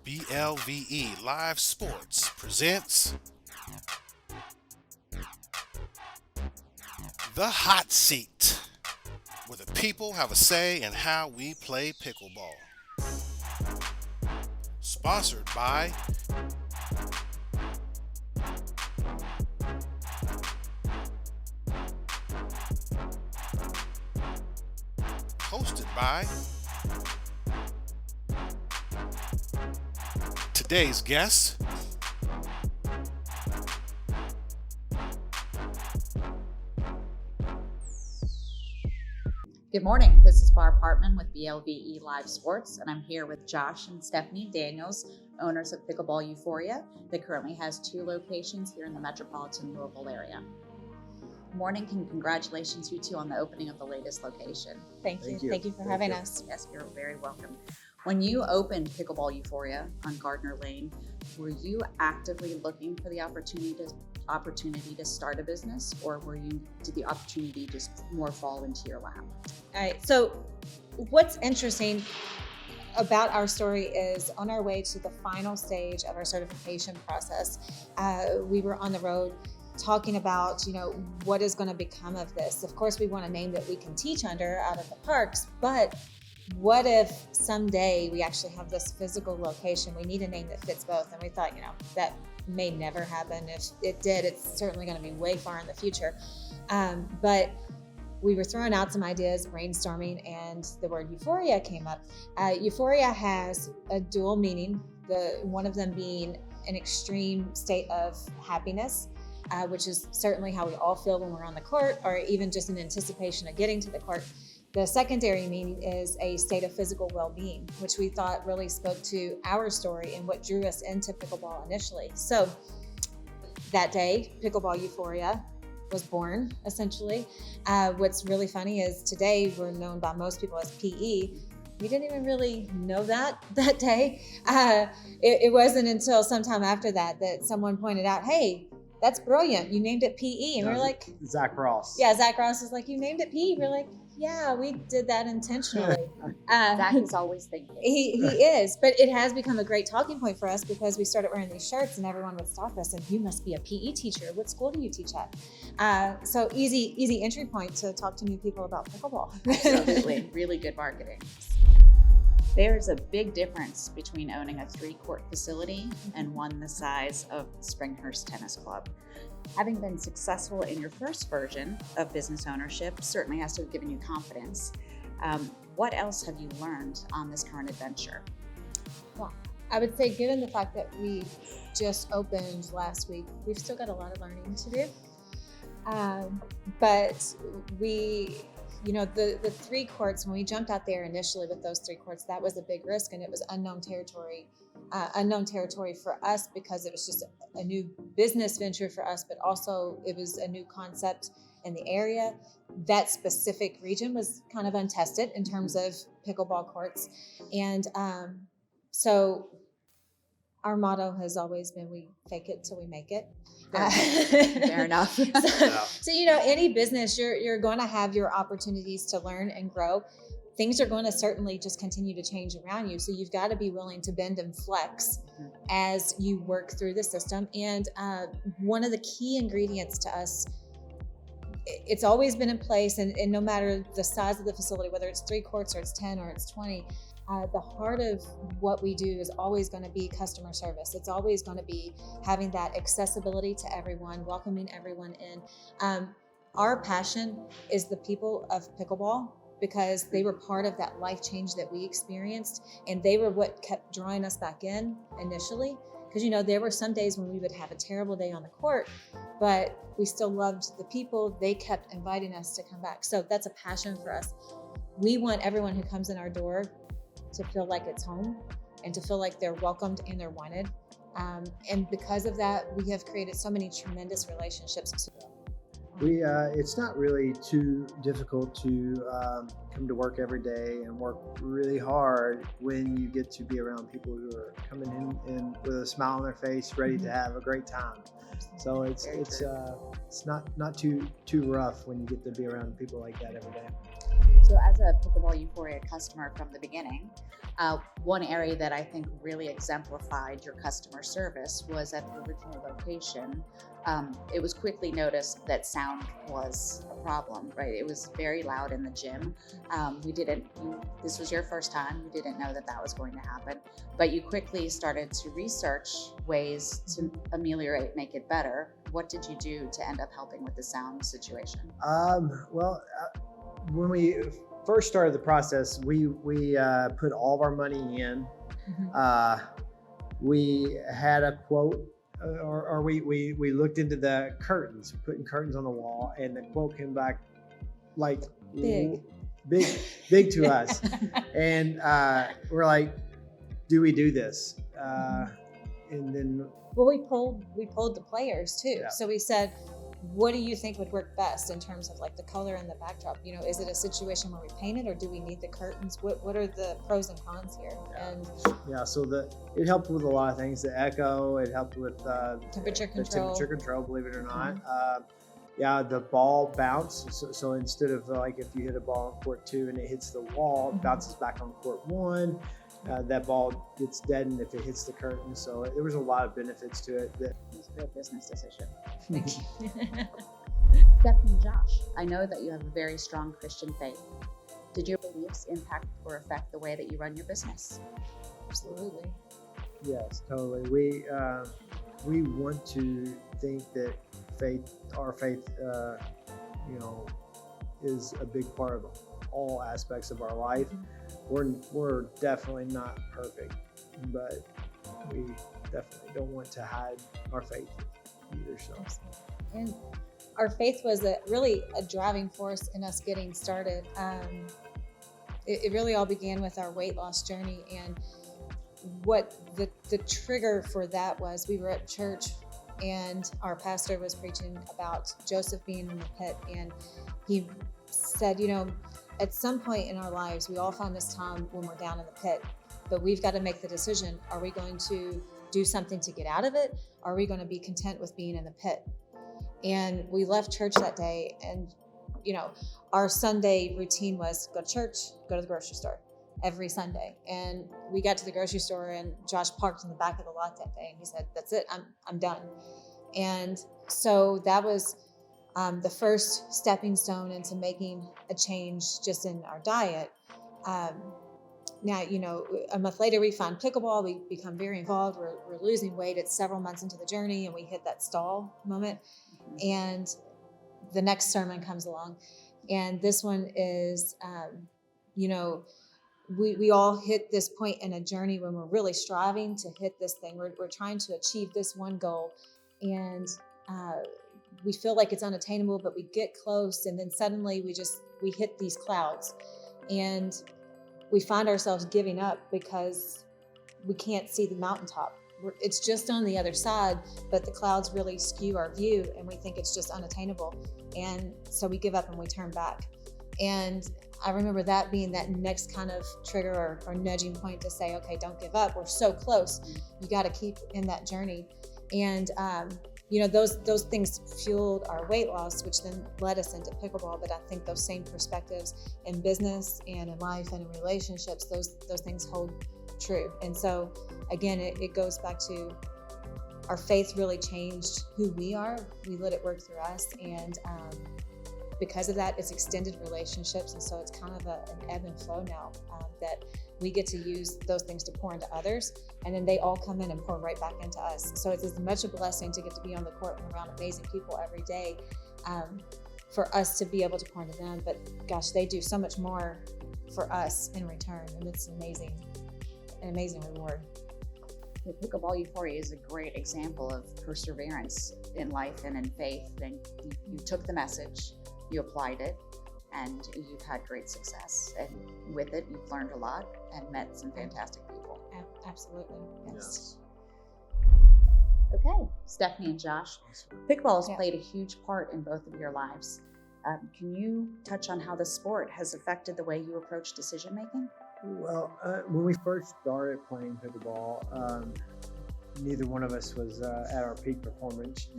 BLVE Live Sports presents The Hot Seat, where the people have a say in how we play pickleball. Sponsored by hosted by today's guest, Good morning. This is Barb Hartman with BLVE Live Sports, and I'm here with Josh and Stephanie Daniels, owners of Pickleball Euphoria, that currently has 2 locations here in the metropolitan Louisville area. Morning, and congratulations, you two, on the opening of the latest location. Thank you. Thank you for having us. Yes, you're very welcome. When you opened Pickleball Euphoria on Gardner Lane, were you actively looking for the opportunity to start a business, or did the opportunity just more fall into your lap? All right. So what's interesting about our story is on our way to the final stage of our certification process, we were on the road talking about, what is going to become of this. Of course, we want a name that we can teach under out of the parks, but what if someday we actually have this physical location? We need a name that fits both. And we thought, that may never happen. If it did, it's certainly going to be way far in the future. But we were throwing out some ideas, brainstorming, and the word euphoria came up. Euphoria has a dual meaning, one of them being an extreme state of happiness, which is certainly how we all feel when we're on the court, or even just in anticipation of getting to the court. The secondary meaning is a state of physical well-being, which we thought really spoke to our story and what drew us into pickleball initially. So that day, Pickleball Euphoria was born, essentially. What's really funny is today we're known by most people as PE. We didn't even really know that day. It wasn't until sometime after that someone pointed out, hey, that's brilliant. You named it PE. And we're like, Zach Ross. Yeah, Zach Ross is like, you named it PE. We're like, yeah, we did that intentionally. Zach is always thinking. He is, but it has become a great talking point for us because we started wearing these shirts and everyone would stop us and you must be a PE teacher. What school do you teach at? So easy entry point to talk to new people about pickleball. Absolutely, really good marketing. There's a big difference between owning a 3-court facility and one the size of Springhurst Tennis Club. Having been successful in your first version of business ownership certainly has to have given you confidence. What else have you learned on this current adventure? Well, I would say given the fact that we just opened last week, we've still got a lot of learning to do. But the 3 courts, when we jumped out there initially with those 3 courts, that was a big risk, and it was unknown territory for us because it was just a new business venture for us, but also it was a new concept in the area. That specific region was kind of untested in terms of pickleball courts. And so our motto has always been, we fake it till we make it. Fair enough. So any business, you're going to have your opportunities to learn and grow. Things are going to certainly just continue to change around you. So you've got to be willing to bend and flex as you work through the system. And one of the key ingredients to us, it's always been in place, and no matter the size of the facility, whether it's 3 courts or it's 10 or it's 20, the heart of what we do is always going to be customer service. It's always going to be having that accessibility to everyone, welcoming everyone in. Our passion is the people of pickleball, because they were part of that life change that we experienced, and they were what kept drawing us back in initially. Because there were some days when we would have a terrible day on the court, but we still loved the people. They kept inviting us to come back. So that's a passion for us. We want everyone who comes in our door to feel like it's home and to feel like they're welcomed and they're wanted. And because of that, we have created so many tremendous relationships. It's not really too difficult to come to work every day and work really hard when you get to be around people who are coming in with a smile on their face, ready to have a great time. So it's not too rough when you get to be around people like that every day. So as a Pickleball Euphoria customer from the beginning, one area that I think really exemplified your customer service was at the original location. It was quickly noticed that sound was a problem, right? It was very loud in the gym. This was your first time, you didn't know that that was going to happen, but you quickly started to research ways to ameliorate, make it better. What did you do to end up helping with the sound situation? When we first started the process, we put all of our money in. We had a quote, or we looked into the curtains, putting curtains on the wall, and the quote came back like big to us. And we're like, do we do this? And then we pulled the players too. Yeah. So we said, what do you think would work best in terms of like the color and the backdrop? You know, is it a situation where we paint it, or do we need the curtains? What are the pros and cons here? Yeah. And so it helped with a lot of things. The echo, it helped with temperature the control. temperature control, believe it or not. The ball bounce. So instead of like if you hit a ball on court 2 and it hits the wall, it bounces back on court 1. That ball gets deadened if it hits the curtain. So there was a lot of benefits to it. It was a real business decision. Thank you. Stephanie and Josh, I know that you have a very strong Christian faith. Did your beliefs impact or affect the way that you run your business? Absolutely. Yes, totally. We want to think that our faith, is a big part of all aspects of our life. We're definitely not perfect, but we definitely don't want to hide our faith either. So, and our faith was really a driving force in us getting started. It really all began with our weight loss journey, and what the trigger for that was, we were at church and our pastor was preaching about Joseph being in the pit, and he said, at some point in our lives, we all find this time when we're down in the pit, but we've got to make the decision. Are we going to do something to get out of it? Are we going to be content with being in the pit? And we left church that day, and our Sunday routine was go to church, go to the grocery store every Sunday. And we got to the grocery store, and Josh parked in the back of the lot that day, and he said, that's it, I'm done. And so that was the first stepping stone into making a change just in our diet. Now, a month later, we found pickleball. We become very involved. We're losing weight. It's several months into the journey, and we hit that stall moment. And the next sermon comes along. And this one is, we all hit this point in a journey when we're really striving to hit this thing. We're trying to achieve this one goal. And we feel like it's unattainable, but we get close, and then suddenly we hit these clouds, and we find ourselves giving up because we can't see the mountaintop. It's just on the other side, but the clouds really skew our view, and we think it's just unattainable. And so we give up and we turn back. And I remember that being that next kind of trigger or nudging point to say, okay, don't give up. We're so close. You got to keep in that journey. And those things fueled our weight loss, which then led us into pickleball. But I think those same perspectives in business and in life and in relationships, those things hold true. And so again, it goes back to our faith really changed who we are. We let it work through us, and because of that, it's extended relationships. And so it's kind of an ebb and flow now, that we get to use those things to pour into others, and then they all come in and pour right back into us. So it's as much a blessing to get to be on the court and around amazing people every day, for us to be able to pour into them. But gosh, they do so much more for us in return, and it's an amazing reward. The Pickleball Euphoria is a great example of perseverance in life and in faith. And you took the message, you applied it, and you've had great success. And with it, you've learned a lot and met some fantastic people. Absolutely. Yes. Okay, Stephanie and Josh, pickleball has played a huge part in both of your lives. Can you touch on how the sport has affected the way you approach decision making? Well, when we first started playing pickleball, neither one of us was at our peak performance.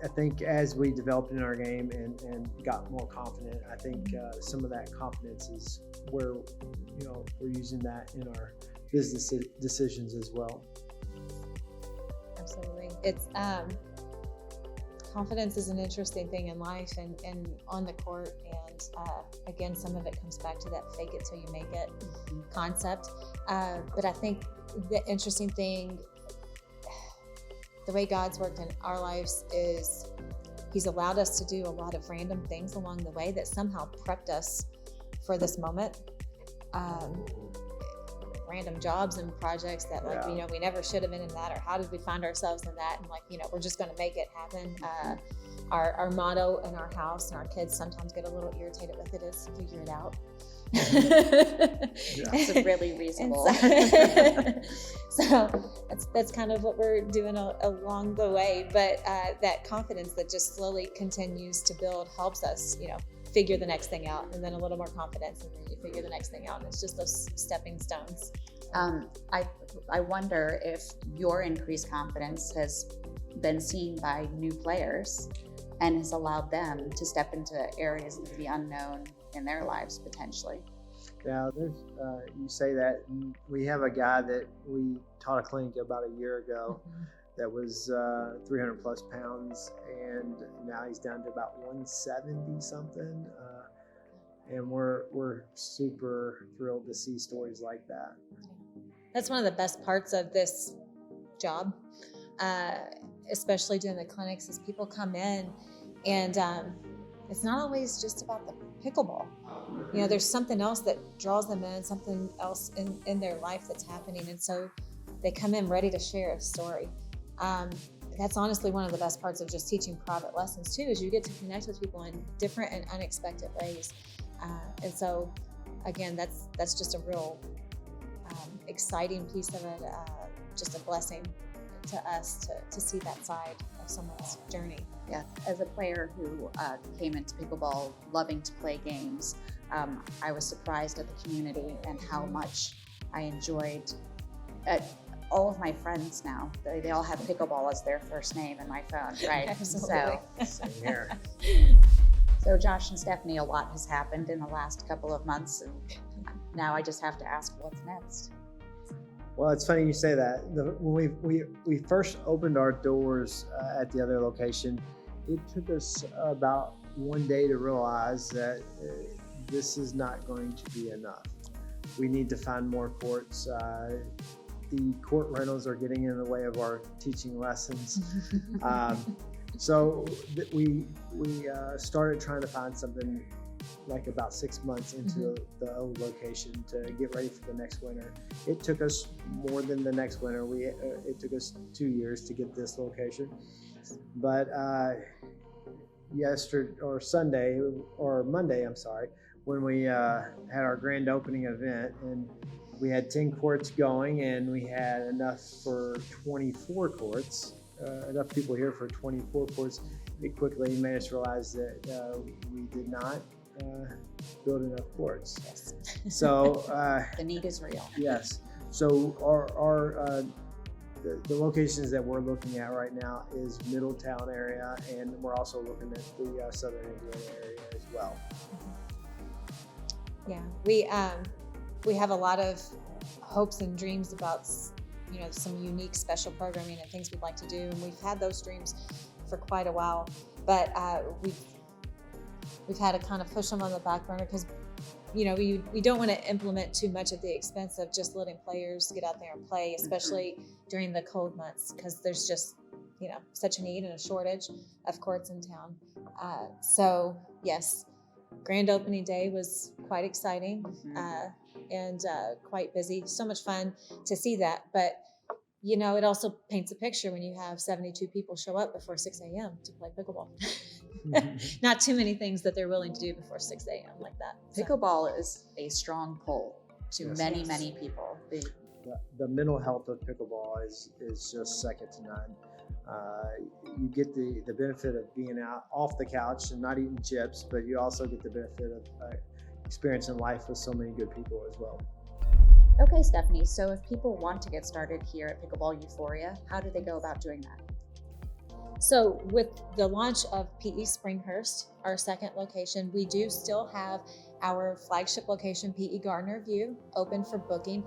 I think as we developed in our game and got more confident, I think some of that confidence is where, we're using that in our business decisions as well. Absolutely. It's confidence is an interesting thing in life and on the court. And again, some of it comes back to that fake it till you make it concept. But I think the interesting thing, the way God's worked in our lives is He's allowed us to do a lot of random things along the way that somehow prepped us for this moment. Random jobs and projects that we never should have been in that, or how did we find ourselves in that, and we're just going to make it happen. Our motto in our house, and our kids sometimes get a little irritated with it, is figure it out. It's really reasonable. So that's kind of what we're doing along the way, but that confidence that just slowly continues to build helps us figure the next thing out, and then a little more confidence, and then you figure the next thing out, and it's just those stepping stones. I wonder if your increased confidence has been seen by new players and has allowed them to step into areas of the unknown in their lives potentially. Yeah, there's you say that. We have a guy that we taught a clinic about a year ago that was 300 plus pounds, and now he's down to about 170 something. And we're super thrilled to see stories like that. That's one of the best parts of this job, especially doing the clinics, is people come in and it's not always just about the pickleball. There's something else that draws them in, something else in their life that's happening. And so they come in ready to share a story. That's honestly one of the best parts of just teaching private lessons too, is you get to connect with people in different and unexpected ways. And so again, that's just a real exciting piece of it, just a blessing to us to see that side of someone's journey. Yeah, as a player who came into pickleball loving to play games, I was surprised at the community and how much I enjoyed all of my friends now. They all have pickleball as their first name in my phone, right? Absolutely. Same here. So Josh and Stephanie, a lot has happened in the last couple of months, and now I just have to ask, what's next? Well, it's funny you say that. When we first opened our doors at the other location, it took us about one day to realize that this is not going to be enough. We need to find more courts. The court rentals are getting in the way of our teaching lessons. So we started trying to find something like about 6 months into the old location to get ready for the next winter. It took us more than the next winter. It took us 2 years to get this location. But Monday, when we had our grand opening event, and we had 10 courts going, and we had enough for 24 courts. Enough people here for 24 courts. It quickly made us realize that we did not build enough courts. Yes. So the need is real. Yes. So our the locations that we're looking at right now is Middletown area, and we're also looking at the Southern Indiana area as well. Yeah, we have a lot of hopes and dreams about some unique special programming and things we'd like to do, and we've had those dreams for quite a while, but we've had to kind of push them on the back burner because we don't want to implement too much at the expense of just letting players get out there and play, especially during the cold months, because there's just such a need and a shortage of courts in town. So yes, grand opening day was quite exciting. And quite busy. So much fun to see that. But, it also paints a picture when you have 72 people show up before 6 a.m. to play pickleball. Not too many things that they're willing to do before 6 a.m. like that. Pickleball is a strong pull to many people. The mental health of pickleball is just second to none. You get the benefit of being out off the couch and not eating chips, but you also get the benefit of experiencing life with so many good people as well. Okay, Stephanie, so if people want to get started here at Pickleball Euphoria, how do they go about doing that? So with the launch of PE Springhurst, our second location, we do still have our flagship location, PE Gardner View, open for booking.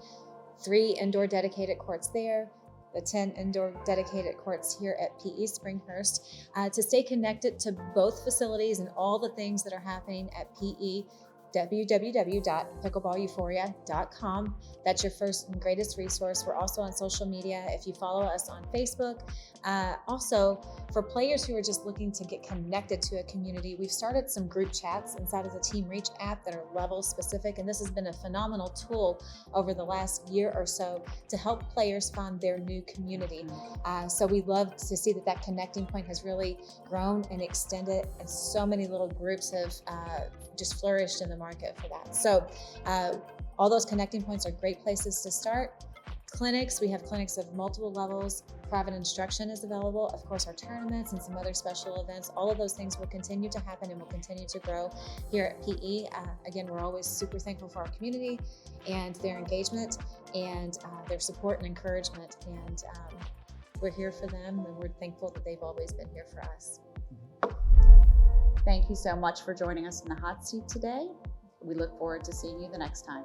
3 indoor dedicated courts there, the 10 indoor dedicated courts here at PE Springhurst. To stay connected to both facilities and all the things that are happening at PE, www.pickleball.euphoria.com. That's your first and greatest resource. We're also on social media if you follow us on Facebook. Also, for players who are just looking to get connected to a community, we've started some group chats inside of the Team Reach app that are level specific, and this has been a phenomenal tool over the last year or so to help players find their new community. So we love to see that connecting point has really grown and extended, and so many little groups have just flourished in the market for that. So all those connecting points are great places to start. Clinics, we have clinics of multiple levels. Private instruction is available. Of course, our tournaments and some other special events, all of those things will continue to happen and will continue to grow here at PE. Again, we're always super thankful for our community and their engagement and their support and encouragement. And we're here for them, and we're thankful that they've always been here for us. Thank you so much for joining us in the hot seat today. We look forward to seeing you the next time.